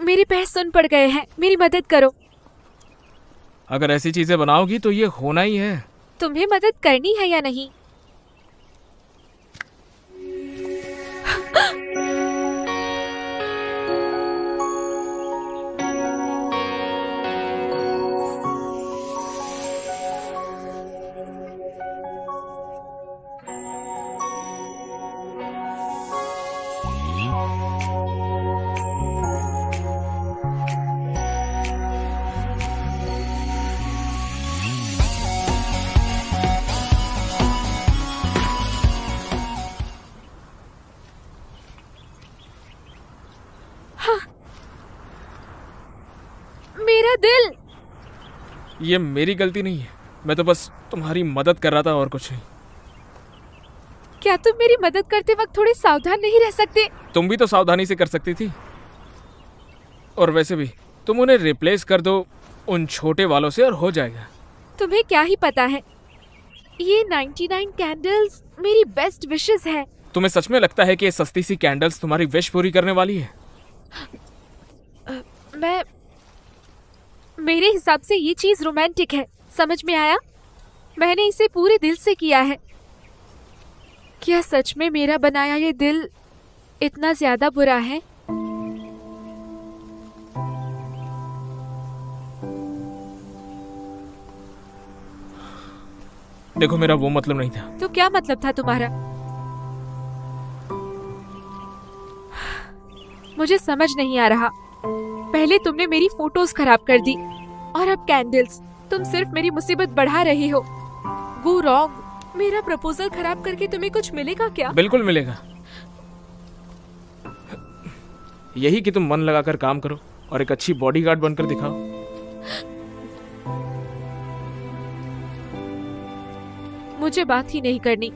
मेरे पैर सुन पड़ गए हैं, मेरी मदद करो। अगर ऐसी चीजें बनाओगी तो ये होना ही है। तुम्हें मदद करनी है या नहीं? मेरा दिल। ये मेरी गलती नहीं है, मैं तो बस तुम्हारी मदद कर रहा था और कुछ नहीं। क्या तुम मेरी मदद करते वक्त थोड़े सावधान नहीं रह सकते? तुम भी तो सावधानी से कर सकती थी। और वैसे भी तुम उन्हें रिप्लेस कर दो उन छोटे वालों से और हो जाएगा। तुम्हें क्या ही पता है, ये 99 कैंडल्स मेरी बेस्ट विशेस है। तुम्हें सच में लगता है कि ये सस्ती सी कैंडल्स तुम्हारी विश पूरी करने वाली है? मेरे हिसाब से ये चीज रोमांटिक है, समझ में आया? मैंने इसे पूरे दिल से किया है। क्या सच में मेरा बनाया ये दिल इतना ज्यादा बुरा है? देखो, मेरा वो मतलब नहीं था। तो क्या मतलब था तुम्हारा? मुझे समझ नहीं आ रहा। पहले तुमने मेरी फोटोज खराब कर दी और अब कैंडल्स। तुम सिर्फ मेरी मुसीबत बढ़ा रहे हो। Go wrong. मेरा प्रपोजल खराब करके तुम्हें कुछ मिलेगा क्या? बिल्कुल मिलेगा। यही कि तुम मन लगाकर काम करो और एक अच्छी बॉडीगार्ड बनकर दिखाओ। मुझे बात ही नहीं करनी।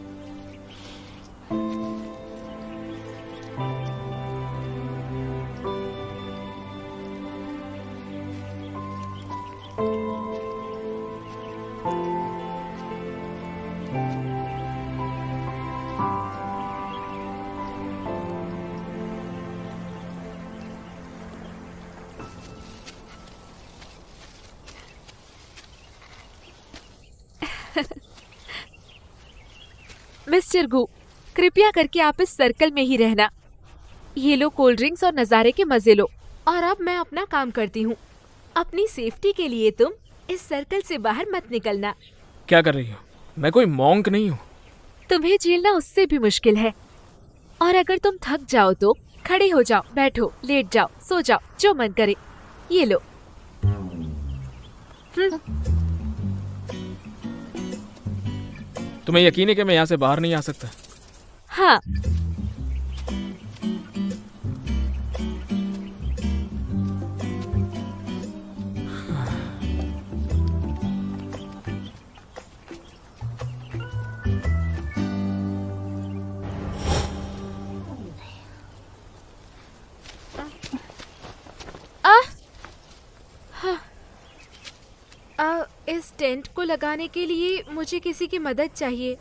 मिस्टर गू, कृपया करके आप इस सर्कल में ही रहना। ये लो कोल्ड ड्रिंक्स और नज़ारे के मजे लो। और अब मैं अपना काम करती हूँ। अपनी सेफ्टी के लिए तुम इस सर्कल से बाहर मत निकलना। क्या कर रही हो? मैं कोई मॉन्क नहीं हूँ। तुम्हें झेलना उससे भी मुश्किल है। और अगर तुम थक जाओ तो खड़े हो जाओ, बैठो, लेट जाओ, सो जाओ, जो मन करे। ये लो। तुम्हें यकीन है कि मैं यहाँ से बाहर नहीं आ सकता? हाँ। इस टेंट को लगाने के लिए मुझे किसी की मदद चाहिए।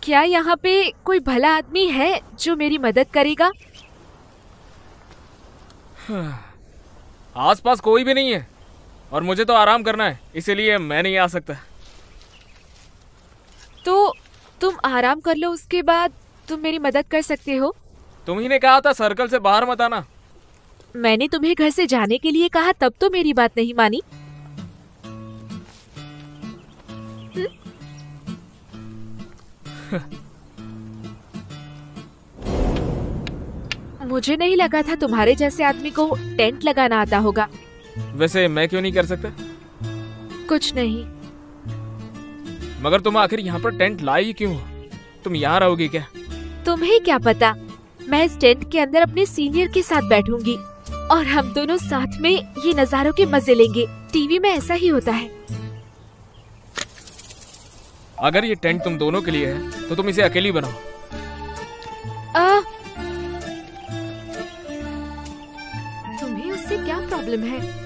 क्या यहाँ पे कोई भला आदमी है जो मेरी मदद करेगा? आसपास कोई भी नहीं है और मुझे तो आराम करना है, इसीलिए मैं नहीं आ सकता। तो तुम आराम कर लो, उसके बाद तुम मेरी मदद कर सकते हो। तुम ही ने कहा था सर्कल से बाहर मत आना। मैंने तुम्हें घर से जाने के लिए कहा, तब तो मेरी बात नहीं मानी। मुझे नहीं लगा था तुम्हारे जैसे आदमी को टेंट लगाना आता होगा। वैसे मैं क्यों नहीं कर सकता? कुछ नहीं। मगर तुम आखिर यहाँ पर टेंट लाई क्यों? तुम यहाँ रहोगी क्या? तुम्हें क्या पता, मैं इस टेंट के अंदर अपने सीनियर के साथ बैठूंगी। और हम दोनों साथ में ये नजारों के मजे लेंगे। टीवी में ऐसा ही होता है। अगर ये टेंट तुम दोनों के लिए है तो तुम इसे अकेली बनाओ। तुम्हें उससे क्या प्रॉब्लम है?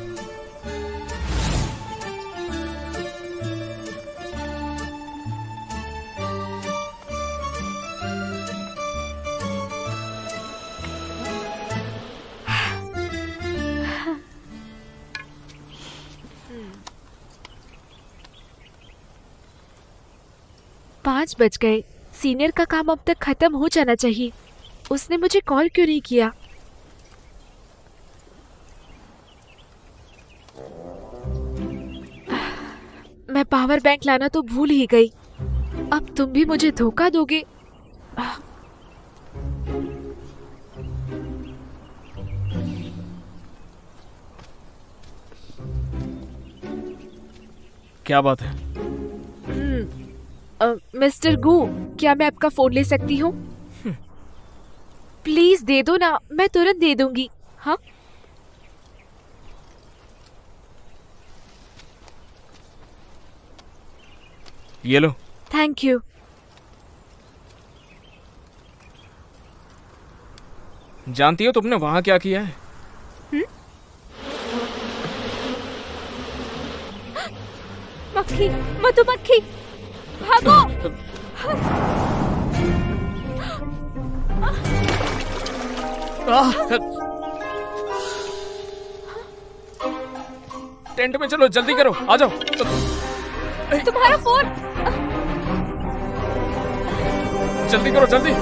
पाँच बज गए। सीनियर का काम अब तक खत्म हो जाना चाहिए। उसने मुझे कॉल क्यों नहीं किया? मैं पावर बैंक लाना तो भूल ही गई। अब तुम भी मुझे धोखा दोगे। क्या बात है? मिस्टर गू, क्या मैं आपका फोन ले सकती हूँ? प्लीज दे दो ना, मैं तुरंत दे दूंगी। हाँ, ये लो। Thank you. जानती हो तुमने वहां क्या किया है? मक्खी, मधुमक्खी, भागो! टेंट में चलो, जल्दी करो, आ जाओ। तुम्हारा फोन! जल्दी करो, जल्दी।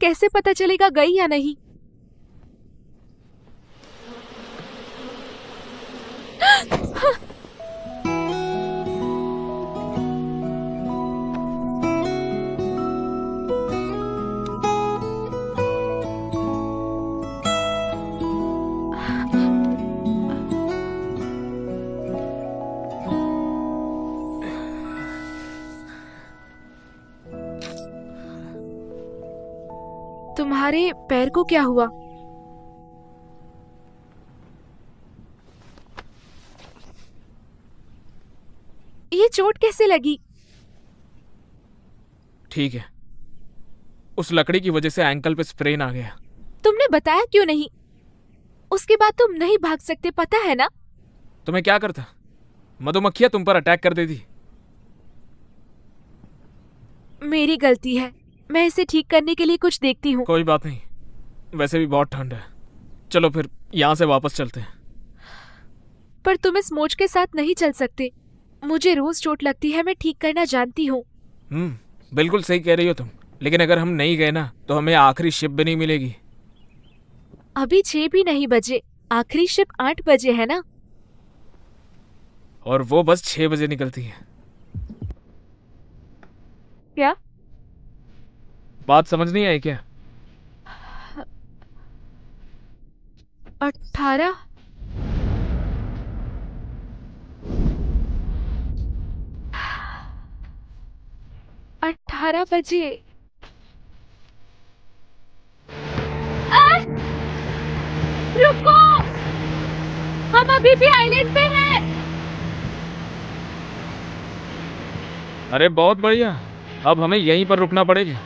कैसे पता चलेगा गई या नहीं? तुम्हारे पैर को क्या हुआ? ये चोट कैसे लगी? ठीक है, उस लकड़ी की वजह से एंकल पे स्प्रेन आ गया। तुमने बताया क्यों नहीं? उसके बाद तुम नहीं भाग सकते, पता है ना? तुम्हें क्या करता? मधुमक्खियां तुम पर अटैक कर देती। मेरी गलती है। मैं इसे ठीक करने के लिए कुछ देखती हूँ। कोई बात नहीं, वैसे भी बहुत ठंड है। चलो फिर यहाँ से वापस चलते हैं। पर तुम इस मोच के साथ नहीं चल सकते। मुझे रोज चोट लगती है, मैं ठीक करना जानती हूँ। बिल्कुल सही कह रही हो तुम, लेकिन अगर हम नहीं गए ना तो हमें आखिरी शिप भी नहीं मिलेगी। अभी 6 भी नहीं बजे, आखिरी शिप 8 बजे है ना? और वो बस 6 बजे निकलती है। क्या बात समझ नहीं आई क्या? 18 18 बजे। रुको, हम अभी भी आइलैंड पे हैं। अरे बहुत बढ़िया, अब हमें यहीं पर रुकना पड़ेगा।